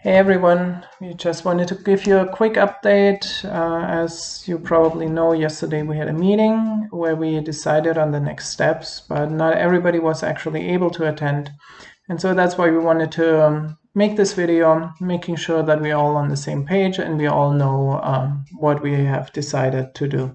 Hey everyone, we just wanted to give you a quick update. As you probably know, yesterday we had a meeting where we decided on the next steps, but not everybody was actually able to attend. And so that's why we wanted to make this video, making sure that we're all on the same page and we all know what we have decided to do.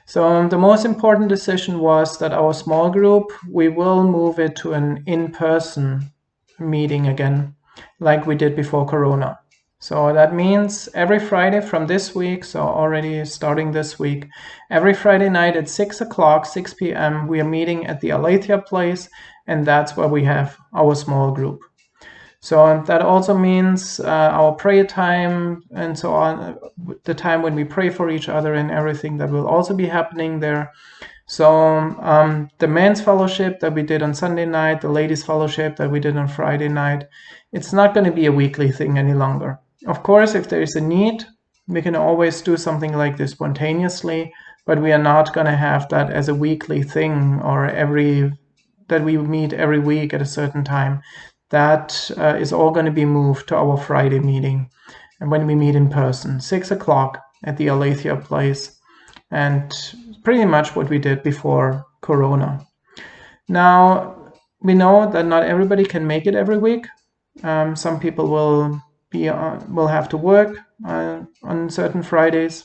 So the most important decision was that our small group, we will move it to an in-person meeting again, like we did before Corona. So that means every Friday from this week, so already starting this week, every Friday night at 6 o'clock, 6 p.m., we are meeting at the Aletheia place, and that's where we have our small group. So that also means our prayer time and so on, the time when we pray for each other and everything that will also be happening there. So the men's fellowship that we did on Sunday night, the ladies' fellowship that we did on Friday night, it's not going to be a weekly thing any longer. Of course, if there is a need, we can always do something like this spontaneously, but we are not going to have that as a weekly thing or that we meet every week at a certain time. That is all going to be moved to our Friday meeting. And when we meet in person, 6 o'clock at the Aletheia place. And pretty much what we did before Corona. Now, we know that not everybody can make it every week. Some people will have to work on certain Fridays.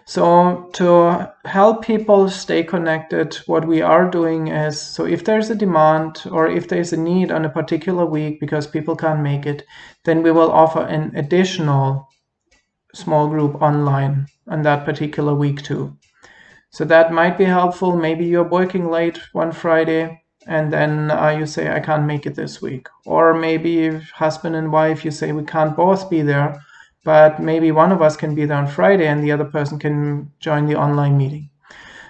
So to help people stay connected, what we are doing is, so if there's a demand or if there's a need on a particular week because people can't make it, then we will offer an additional small group online on that particular week too. So that might be helpful. Maybe you're working late one Friday and then you say, I can't make it this week. Or maybe husband and wife, you say, we can't both be there, but maybe one of us can be there on Friday and the other person can join the online meeting.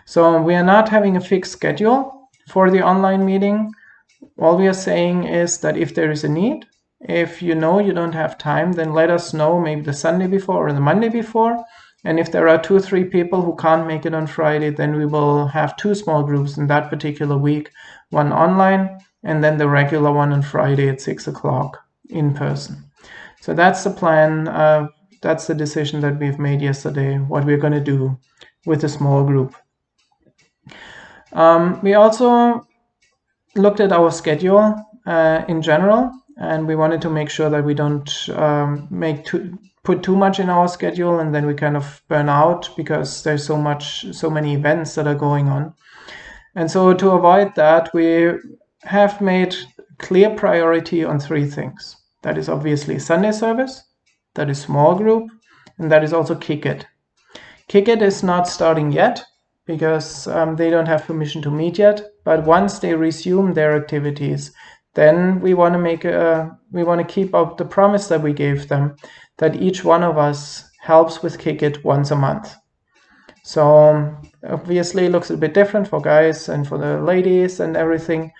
So we are not having a fixed schedule for the online meeting. All we are saying is that if there is a need, if you know you don't have time, then let us know maybe the Sunday before or the Monday before. And if there are 2 or 3 people who can't make it on Friday, then we will have 2 small groups in that particular week, one online and then the regular one on Friday at 6 o'clock in person. So that's the plan. That's the decision that we've made yesterday, what we're going to do with a small group. We also looked at our schedule in general, and we wanted to make sure that we don't put too much in our schedule and then we kind of burn out because there's so many events that are going on. And so to avoid that, we have made clear priority on 3 things. That is obviously Sunday service, that is small group, and that is also Kick It. Kick It is not starting yet because they don't have permission to meet yet. But once they resume their activities, then we want to keep up the promise that we gave them, that each one of us helps with Kick It once a month. So obviously it looks a bit different for guys and for the ladies and everything.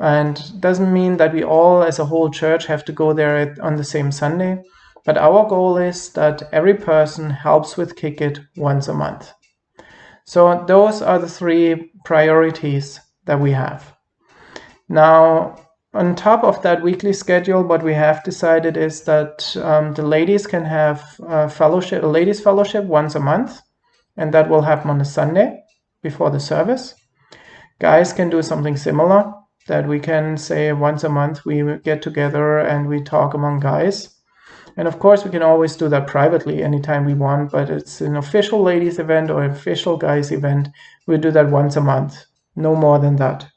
And doesn't mean that we all as a whole church have to go there on the same Sunday. But our goal is that every person helps with Kick It once a month. So those are the 3 priorities that we have. Now, on top of that weekly schedule, what we have decided is that the ladies can have a ladies' fellowship once a month, and that will happen on a Sunday before the service. Guys can do something similar, that we can say once a month we get together and we talk among guys. And of course, we can always do that privately anytime we want, but it's an official ladies event or official guys event. We'll do that once a month, no more than that.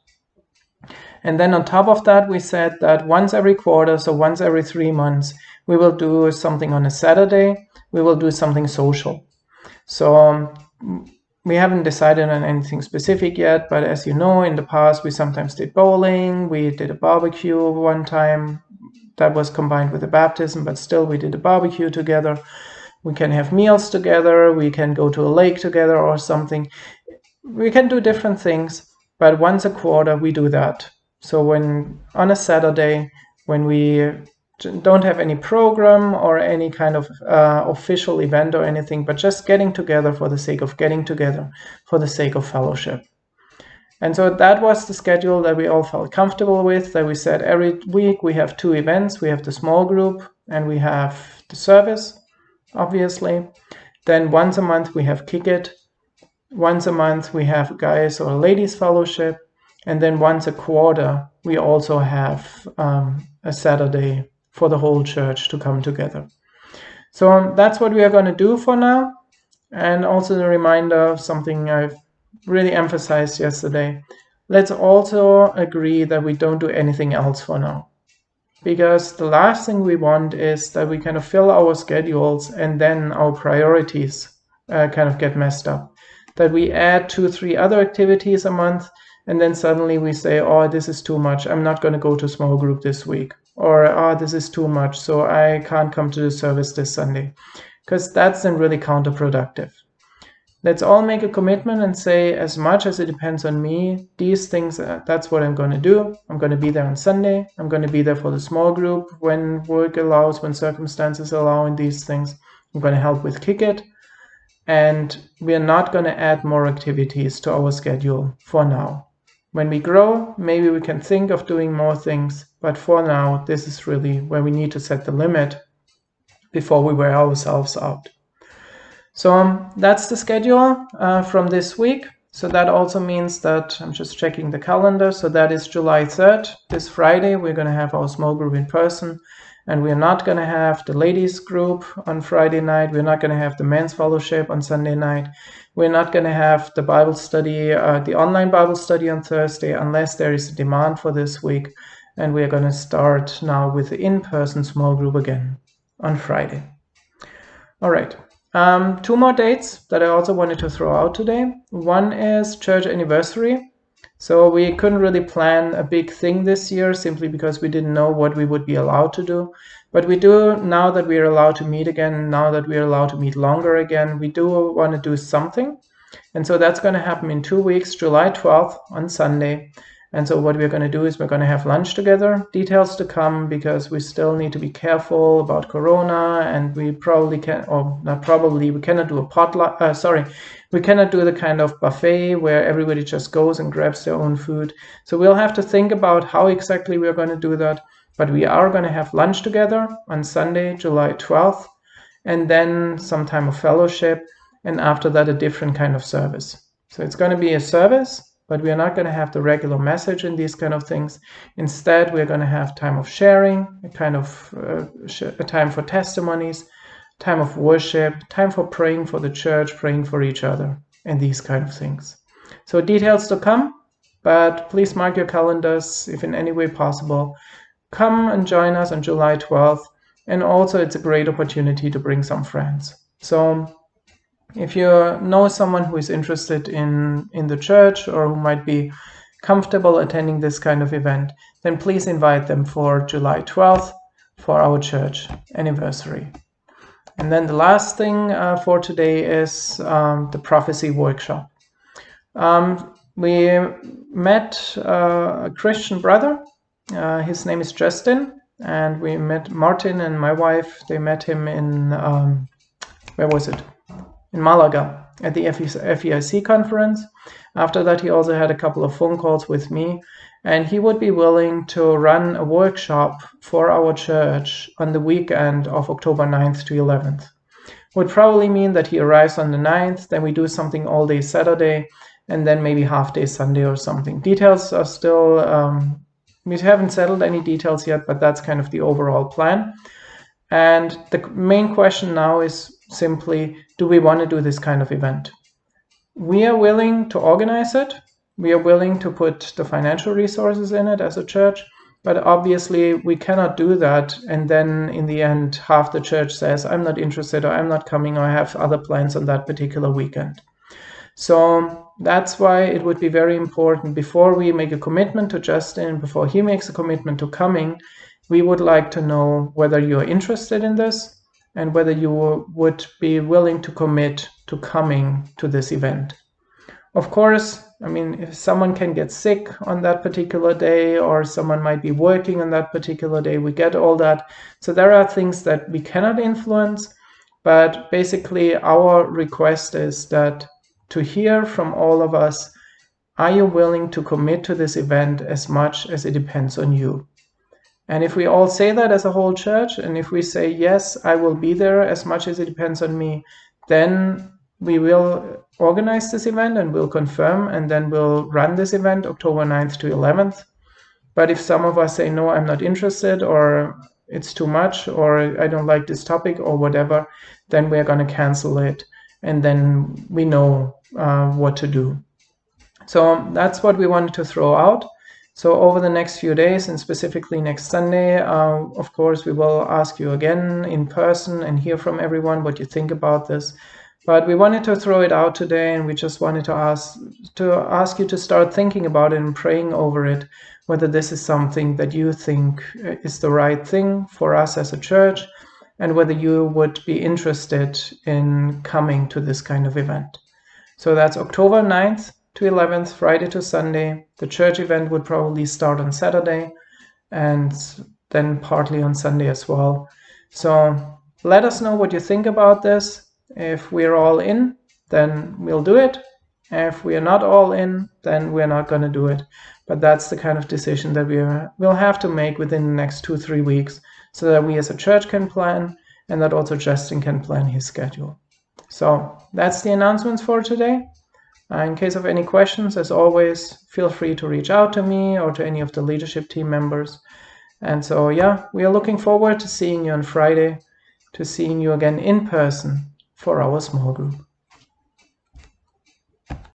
And then on top of that, we said that once every quarter, so once every 3 months, we will do something on a Saturday. We will do something social. So we haven't decided on anything specific yet, but as you know, in the past, we sometimes did bowling. We did a barbecue one time. That was combined with the baptism, but still we did a barbecue together. We can have meals together. We can go to a lake together or something. We can do different things, but once a quarter we do that. So when on a Saturday, when we don't have any program or any kind of official event or anything, but just getting together for the sake of getting together, for the sake of fellowship. And so that was the schedule that we all felt comfortable with, that we said every week we have 2 events. We have the small group and we have the service, obviously. Then once a month we have Kick It. Once a month we have guys or ladies fellowship. And then once a quarter we also have a Saturday for the whole church to come together. So that's what we are going to do for now. And also the reminder of something I've really emphasized yesterday. Let's also agree that we don't do anything else for now. Because the last thing we want is that we kind of fill our schedules and then our priorities kind of get messed up. That we add 2-3 other activities a month and then suddenly we say, oh, this is too much. I'm not going to go to small group this week. Or, oh, this is too much, so I can't come to the service this Sunday. Because that's then really counterproductive. Let's all make a commitment and say, as much as it depends on me, these things, that's what I'm going to do. I'm going to be there on Sunday. I'm going to be there for the small group when work allows, when circumstances allow, and these things. I'm going to help with Kick It. And we are not going to add more activities to our schedule for now. When we grow, maybe we can think of doing more things. But for now, this is really where we need to set the limit before we wear ourselves out. So that's the schedule from this week. So that also means that I'm just checking the calendar. So that is July 3rd, this Friday. We're going to have our small group in person. And we're not going to have the ladies group on Friday night. We're not going to have the men's fellowship on Sunday night. We're not going to have the Bible study, the online Bible study on Thursday, unless there is a demand for this week. And we're going to start now with the in-person small group again on Friday. All right. 2 more dates that I also wanted to throw out today. One is church anniversary. So we couldn't really plan a big thing this year simply because we didn't know what we would be allowed to do. But we do, now that we are allowed to meet again, now that we are allowed to meet longer again, we do want to do something. And so that's going to happen in 2 weeks, July 12th on Sunday. And so what we're going to do is we're going to have lunch together. Details to come, because we still need to be careful about Corona, and we probably can, or not probably, we cannot do a potluck, we cannot do the kind of buffet where everybody just goes and grabs their own food. So we'll have to think about how exactly we're going to do that. But we are going to have lunch together on Sunday, July 12th, and then some time of fellowship, and after that a different kind of service. So it's going to be a service, but we are not going to have the regular message in these kind of things. Instead, we're going to have time of sharing, a kind of a time for testimonies, time of worship, time for praying for the church, praying for each other, and these kind of things. So details to come, but please mark your calendars if in any way possible. Come and join us on July 12th. And also it's a great opportunity to bring some friends. So if you know someone who is interested in the church or who might be comfortable attending this kind of event, then please invite them for July 12th for our church anniversary. And then the last thing for today is the prophecy workshop. We met a Christian brother. His name is Justin, and we met Martin and my wife. They met him in, where was it? In Malaga at the FEIC conference. After that, he also had a couple of phone calls with me, and he would be willing to run a workshop for our church on the weekend of October 9th to 11th. Would probably mean that he arrives on the 9th, then we do something all day Saturday, and then maybe half day Sunday or something. Details are still, we haven't settled any details yet, but that's kind of the overall plan. And the main question now is simply, do we want to do this kind of event? We are willing to organize it. We are willing to put the financial resources in it as a church, but obviously we cannot do that. And then in the end, half the church says, I'm not interested, or I'm not coming, or I have other plans on that particular weekend. So that's why it would be very important, before we make a commitment to Justin, before he makes a commitment to coming, we would like to know whether you're interested in this and whether you would be willing to commit to coming to this event. Of course, I mean, if someone can get sick on that particular day, or someone might be working on that particular day, we get all that. So there are things that we cannot influence, but basically our request is that to hear from all of us, are you willing to commit to this event as much as it depends on you? And if we all say that as a whole church, and if we say, yes, I will be there as much as it depends on me, then we will organize this event and we'll confirm, and then we'll run this event October 9th to 11th. But if some of us say, no, I'm not interested, or it's too much, or I don't like this topic, or whatever, then we're going to cancel it. And then we know what to do. So that's what we wanted to throw out. So over the next few days, and specifically next Sunday, of course, we will ask you again in person and hear from everyone what you think about this. But we wanted to throw it out today, and we just wanted to ask you to start thinking about it and praying over it, whether this is something that you think is the right thing for us as a church, and whether you would be interested in coming to this kind of event. So that's October 9th to 11th, Friday to Sunday. The church event would probably start on Saturday and then partly on Sunday as well. So let us know what you think about this. If we're all in, then we'll do it. If we are not all in, then we're not going to do it. But that's the kind of decision that we'll have to make within the next 2-3 weeks, so that we as a church can plan, and that also Justin can plan his schedule. So that's the announcements for today. In case of any questions, as always, feel free to reach out to me or to any of the leadership team members. And so, yeah, we are looking forward to seeing you on Friday, to seeing you again in person for our small group.